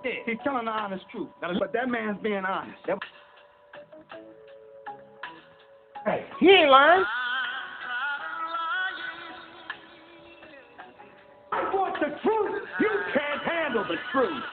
Yeah, he's telling the honest truth. But that man's being honest. Hey, he ain't lying. I want the truth. You can't handle the truth.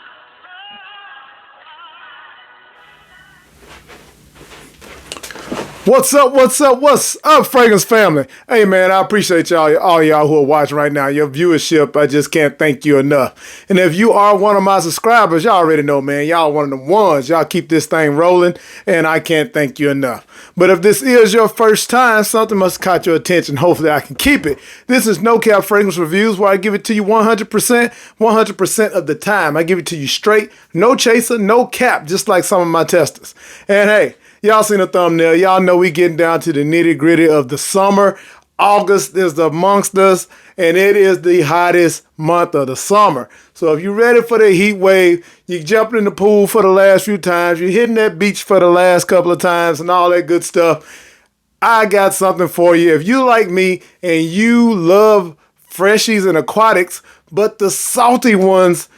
What's up, Fragrance family? Hey, man, I appreciate all y'all who are watching right now. Your viewership, I just can't thank you enough. And if you are one of my subscribers, y'all already know, man, y'all one of the ones. Y'all keep this thing rolling, and I can't thank you enough. But if this is your first time, something must have caught your attention. Hopefully, I can keep it. This is No Cap Fragrance Reviews, where I give it to you 100% of the time. I give it to you straight, no chaser, no cap, just like some of my testers. And hey, y'all seen the thumbnail. Y'all know we getting down to the nitty gritty of the summer. August is amongst us, and it is the hottest month of the summer. So if you're ready for the heat wave, you're jumping in the pool for the last few times, you're hitting that beach for the last couple of times and all that good stuff, I got something for you. If you like me and you love freshies and aquatics, but the salty ones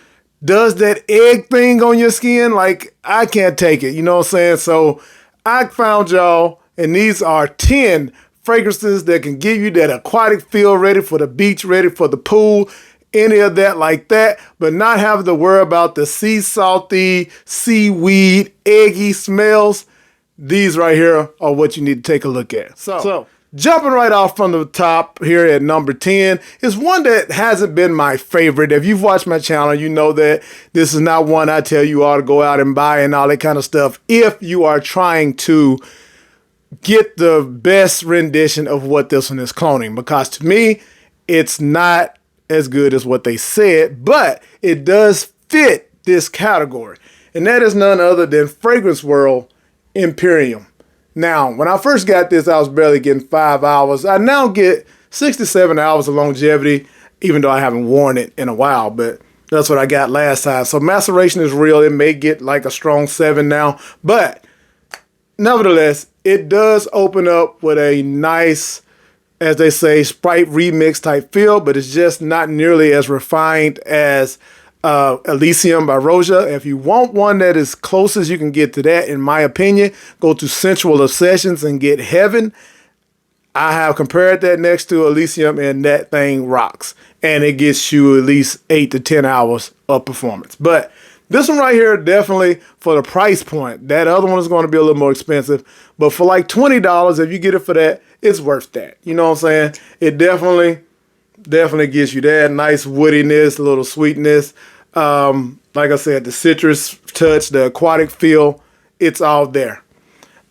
does that egg thing on your skin, like I can't take it. You know what I'm saying? So I found y'all, and these are 10 fragrances that can give you that aquatic feel, ready for the beach, ready for the pool, any of that like that, but not having to worry about the sea salty, seaweed, eggy smells. These right here are what you need to take a look at. So jumping right off from the top here at number 10 is one that hasn't been my favorite. If you've watched my channel, you know that this is not one I tell you ought to go out and buy and all that kind of stuff if you are trying to get the best rendition of what this one is cloning. Because to me, it's not as good as what they said, but it does fit this category. And that is none other than Fragrance World Imperium. Now, when I first got this, I was barely getting 5 hours. I now get 67 hours of longevity, even though I haven't worn it in a while, but that's what I got last time. So maceration is real. It may get like a strong 7 now, but nevertheless, it does open up with a nice, as they say, Sprite remix type feel, but it's just not nearly as refined as Elysium by Rosia. If you want one that is close as you can get to that, in my opinion, go to Sensual Obsessions and get Heaven. I have compared that next to Elysium, and that thing rocks. And it gets you at least 8 to 10 hours of performance. But this one right here, definitely for the price point. That other one is going to be a little more expensive. But for like $20, if you get it for that, it's worth that. You know what I'm saying? It definitely gives you that nice woodiness, a little sweetness. Like I said, the citrus touch, the aquatic feel, it's all there.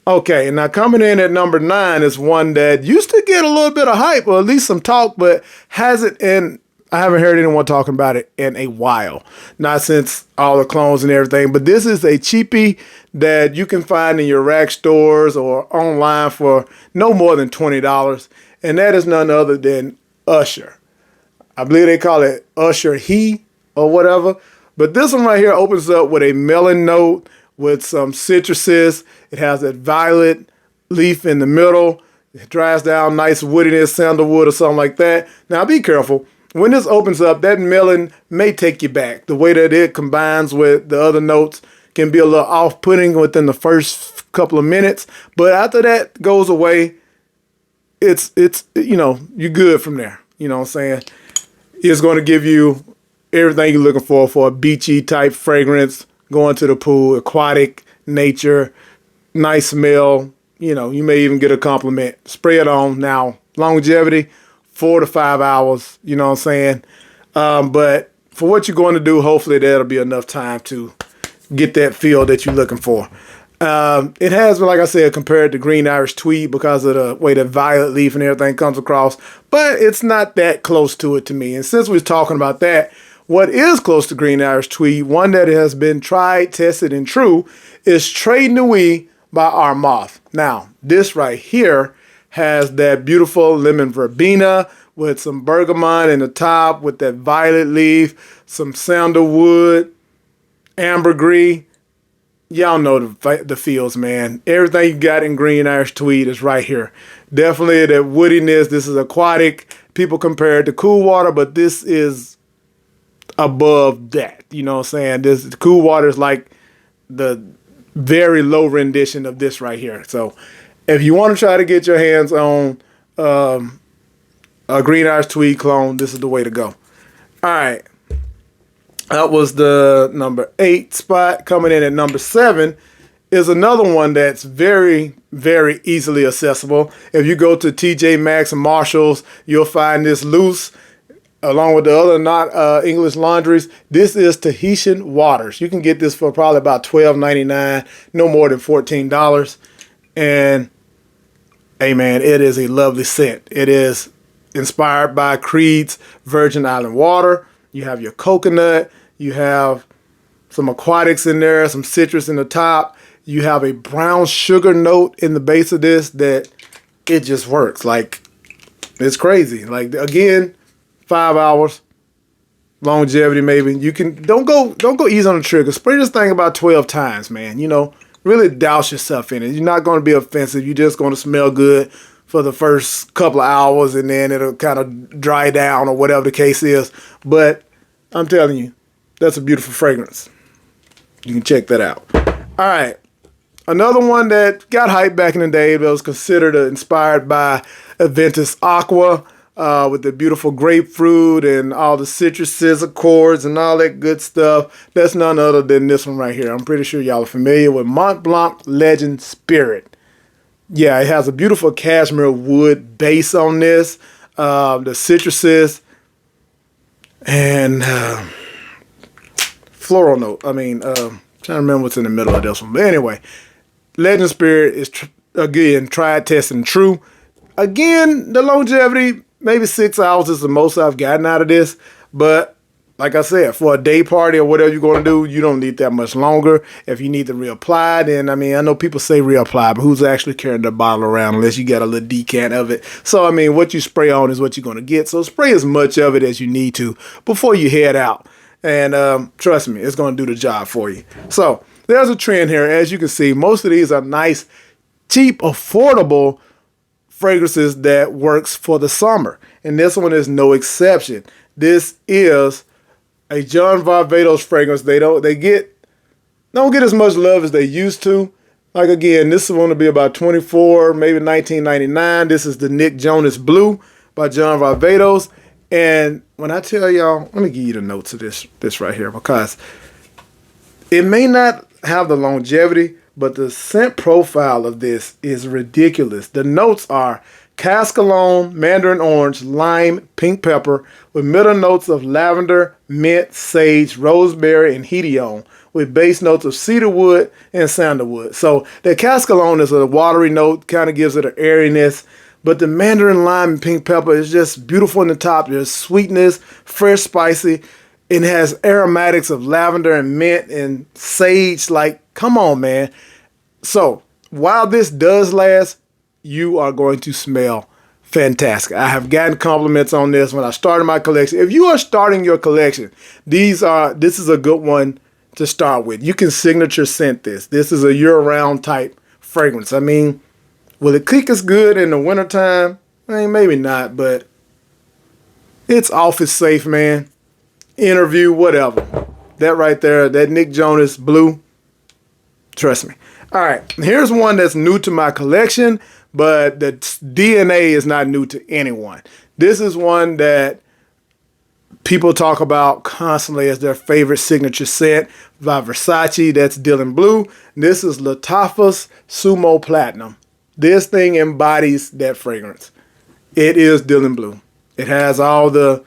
Okay, now coming in at number 9 is one that used to get a little bit of hype, or at least some talk, but hasn't, and I haven't heard anyone talking about it in a while. Not since all the clones and everything, but this is a cheapie that you can find in your rack stores or online for no more than $20, and that is none other than Usher. I believe they call it Usher He or whatever. But this one right here opens up with a melon note with some citruses. It has that violet leaf in the middle. It dries down, nice woodiness, sandalwood or something like that. Now be careful. When this opens up, that melon may take you back. The way that it combines with the other notes can be a little off-putting within the first couple of minutes. But after that goes away, it's you know, you're good from there. You know what I'm saying? It's going to give you everything you're looking for a beachy type fragrance, going to the pool, aquatic, nature, nice smell. You know, you may even get a compliment. Spray it on. Now, longevity, 4 to 5 hours, you know what I'm saying? But for what you're going to do, hopefully that'll be enough time to get that feel that you're looking for. It has, like I said, compared to Green Irish Tweed because of the way the violet leaf and everything comes across, but it's not that close to it to me. And since we're talking about that, what is close to Green Irish Tweed, one that has been tried, tested, and true, is Très Nuit by Armoth. Now, this right here has that beautiful lemon verbena with some bergamot in the top with that violet leaf, some sandalwood, ambergris. Y'all know the feels, man. Everything you got in Green Irish Tweed is right here. Definitely that woodiness. This is aquatic. People compare it to cool water, but this is above that. You know what I'm saying? This Cool Water is like the very low rendition of this right here. So if you want to try to get your hands on a Green Irish Tweed clone, this is the way to go. All right. That was the number 8 spot. Coming in at number 7 is another one that's very, very easily accessible. If you go to TJ Maxx and Marshalls, you'll find this loose along with the other not English laundries. This is Tahitian Waters. You can get this for probably about $12.99, no more than $14. And hey man, it is a lovely scent. It is inspired by Creed's Virgin Island water. You have your coconut, you have some aquatics in there, some citrus in the top. You have a brown sugar note in the base of this that it just works. Like, it's crazy. Like, again, 5 hours longevity maybe. You can don't go easy on the trigger. Spray this thing about 12 times, man. You know, really douse yourself in it. You're not going to be offensive. You're just going to smell good for the first couple of hours, and then it'll kind of dry down or whatever the case is. But I'm telling you, that's a beautiful fragrance. You can check that out. All right. Another one that got hyped back in the day, but was considered inspired by Aventus Aqua, with the beautiful grapefruit and all the citruses, accords, and all that good stuff. That's none other than this one right here. I'm pretty sure y'all are familiar with Mont Blanc Legend Spirit. Yeah, it has a beautiful cashmere wood base on this. The citruses and floral note. I mean, trying to remember what's in the middle of this one. But anyway, Legend Spirit is, again, tried, tested, and true. Again, the longevity, maybe 6 hours is the most I've gotten out of this. But like I said, for a day party or whatever you're going to do, you don't need that much longer. If you need to reapply, then, I mean, I know people say reapply, but who's actually carrying the bottle around unless you got a little decant of it? So, I mean, what you spray on is what you're going to get. So spray as much of it as you need to before you head out. And trust me, it's going to do the job for you. So there's a trend here. As you can see, most of these are nice, cheap, affordable fragrances that works for the summer. And this one is no exception. This is a John Varvatos fragrance. They don't get as much love as they used to. Like, again, this is going to be about $24, maybe $19.99. This is the Nick Jonas Blue by John Varvatos. And when I tell y'all, let me give you the notes of this right here, because it may not have the longevity, but the scent profile of this is ridiculous. The notes are cascalone, mandarin orange, lime, pink pepper, with middle notes of lavender, mint, sage, rosemary, and hedione, with base notes of cedarwood and sandalwood. So the cascalone is a watery note, kind of gives it an airiness. But the mandarin lime and pink pepper is just beautiful in the top. There's sweetness, fresh, spicy. It has aromatics of lavender and mint and sage. Like, come on, man. So while this does last, you are going to smell fantastic. I have gotten compliments on this when I started my collection. If you are starting your collection, this is a good one to start with. You can signature scent this. This is a year-round type fragrance. I mean, will it kick as good in the wintertime? I mean, maybe not, but it's office safe, man. Interview, whatever. That right there, that Nick Jonas Blue, trust me. All right, here's one that's new to my collection, but the DNA is not new to anyone. This is one that people talk about constantly as their favorite signature scent by Versace. That's Dylan Blue. This is Lattafa's Sumo Platinum. This thing embodies that fragrance. It is Dylan Blue. It has all the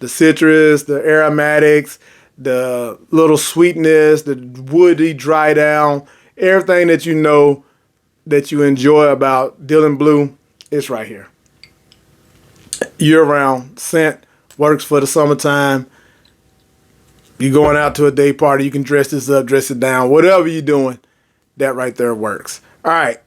citrus, the aromatics, the little sweetness, the woody dry down, everything that you know that you enjoy about Dylan Blue is right here. Year-round scent, works for the summertime. You're going out to a day party, you can dress this up, dress it down, whatever you're doing, that right there works. All right.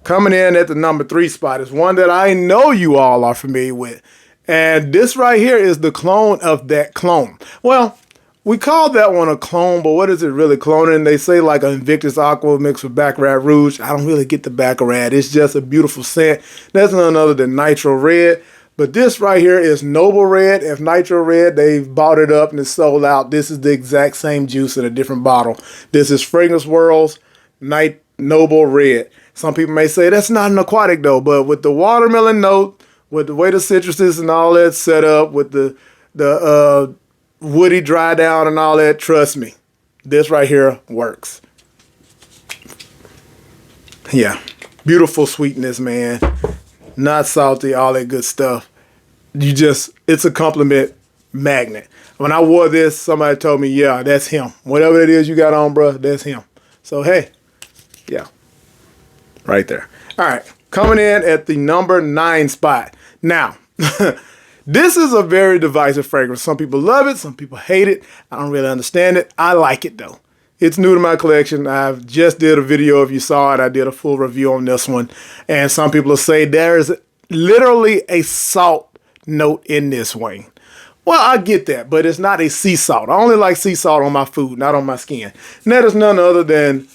Coming in at the number 3 spot is one that I know you all are familiar with. And this right here is the clone of that clone. Well, we call that one a clone, but what is it really cloning? They say like a Invictus Aqua mixed with Baccarat Rouge. I don't really get the Baccarat. It's just a beautiful scent. That's none other than Nitro Red But this right here is Noble Red. If Nitro Red, they've bought it up and it's sold out. This is the exact same juice in a different bottle. This is Fragrance World's Noble Red. Some people may say that's not an aquatic though, but with the watermelon note, with the way the citruses and all that set up, with the woody dry down and all that, trust me, this right here works. Yeah, beautiful sweetness, man. Not salty, all that good stuff. It's a compliment magnet. When I wore this, somebody told me, yeah, that's him. Whatever it is you got on, bro, that's him. So, hey, yeah, right there. All right, coming in at the number 9 spot. Now, this is a very divisive fragrance. Some people love it, some people hate it. I don't really understand it. I like it, though. It's new to my collection. I've just did a video. If you saw it, I did a full review on this one. And some people will say there's literally a salt note in this, Wayne. Well, I get that, but it's not a sea salt. I only like sea salt on my food, not on my skin. And that is none other than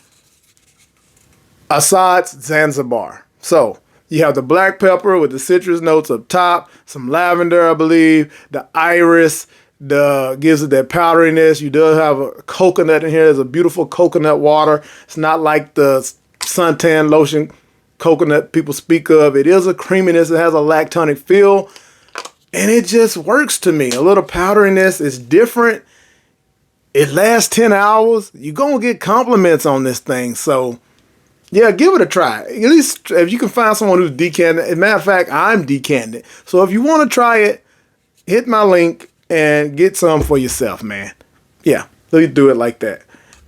Assad's Zanzibar. So you have the black pepper with the citrus notes up top, some lavender, I believe, the iris, gives it that powderiness. You do have a coconut in here. There's a beautiful coconut water. It's not like the suntan lotion coconut people speak of. It is a creaminess. It has a lactonic feel. And it just works to me. A little powderiness is different. It lasts 10 hours. You're going to get compliments on this thing. So, yeah, give it a try. At least if you can find someone who's decanted. As a matter of fact, I'm decanted. So if you want to try it, hit my link and get some for yourself, man. Yeah, so you do it like that.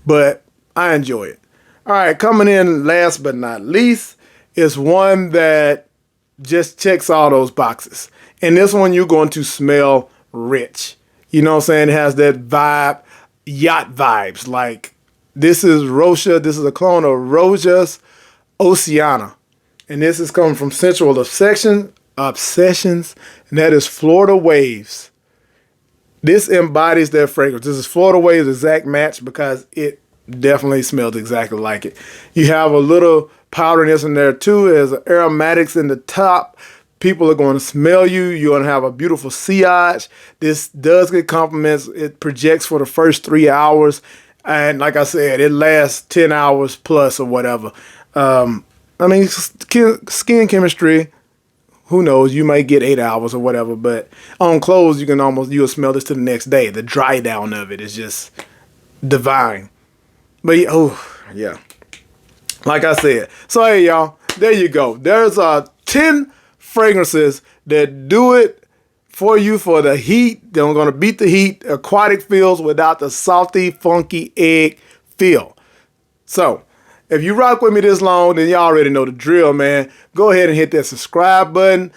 But I enjoy it. All right, coming in last but not least is one that just checks all those boxes. And this one, you're going to smell rich. You know what I'm saying? It has that vibe, yacht vibes. Like, this is Rosia. This is a clone of Rosia's Oceana. And this is coming from Sensual Obsessions. And that is Florida Waves. This embodies their fragrance. This is Florida Waves exact match because it definitely smells exactly like it. You have a little powderiness in there too. There's aromatics in the top. People are going to smell you. You're going to have a beautiful sillage. This does get compliments. It projects for the first 3 hours. And like I said, it lasts 10 hours plus or whatever. I mean, skin chemistry, who knows? You might get 8 hours or whatever. But on clothes, you'll smell this to the next day. The dry down of it is just divine. But yeah. Like I said. So, hey, y'all, there you go. There's 10 fragrances that do it for you for the heat. They're going to beat the heat. Aquatic feels without the salty, funky egg feel. So, if you rock with me this long, then you already know the drill, man. Go ahead and hit that subscribe button.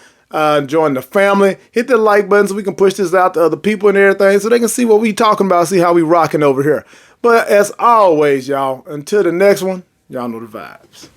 Join the family. Hit the like button so we can push this out to other people and everything so they can see what we talking about, see how we rocking over here. But as always, y'all, until the next one, y'all know the vibes.